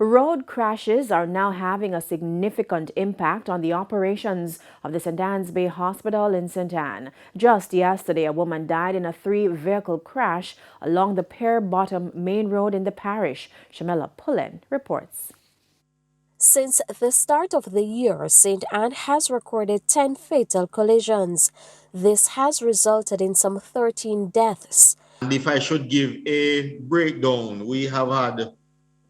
Road crashes are now having a significant impact on the operations of the St. Anne's Bay Hospital in St. Anne. Just yesterday, a woman died in a three-vehicle crash along the Pear Bottom main road in the parish. Shamela Pullen reports. Since the start of the year, St. Anne has recorded 10 fatal collisions. This has resulted in some 13 deaths. And if I should give a breakdown, we have had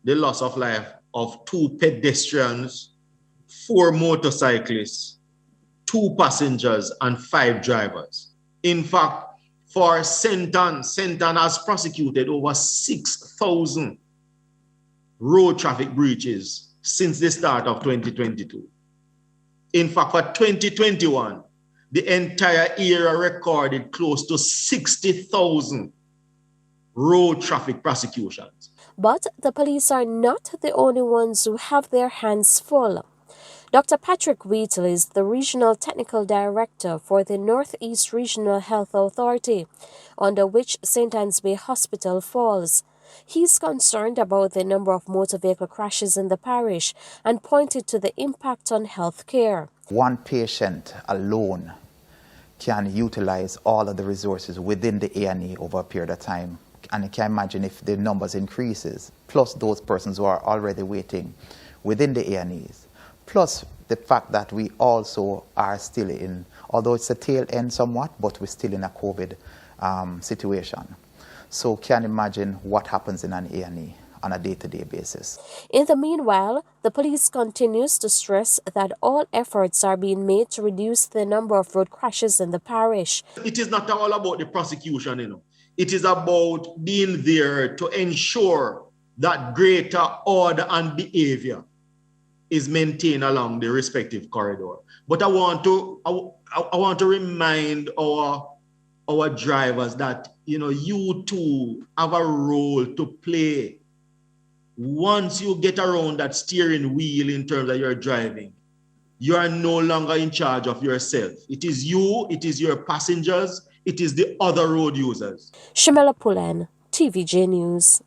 the loss of life of 2 pedestrians, 4 motorcyclists, 2 passengers, and 5 drivers. In fact, for St. Anne has prosecuted over 6,000 road traffic breaches since the start of 2022. In fact, for 2021, the entire era recorded close to 60,000 road traffic prosecutions. But the police are not the only ones who have their hands full. Dr. Patrick Wheatle is the Regional Technical Director for the Northeast Regional Health Authority, under which St. Anne's Bay Hospital falls. He's concerned about the number of motor vehicle crashes in the parish and pointed to the impact on health care. One patient alone can utilize all of the resources within the A&E over a period of time. And you can imagine if the numbers increases, plus those persons who are already waiting within the A&Es, plus the fact that we also are still in, although it's a tail end somewhat, but we're still in a COVID situation. So can imagine what happens in an A&E on a day-to-day basis. In the meanwhile, the police continues to stress that all efforts are being made to reduce the number of road crashes in the parish. It is not all about the prosecution, It is about being there to ensure that greater order and behavior is maintained along the respective corridor. But I want to remind our drivers that you too have a role to play. Once you get around that steering wheel in terms of your driving, you are no longer in charge of yourself. It is you, it is your passengers, it is the other road users. Shamela Pullen, TVJ News.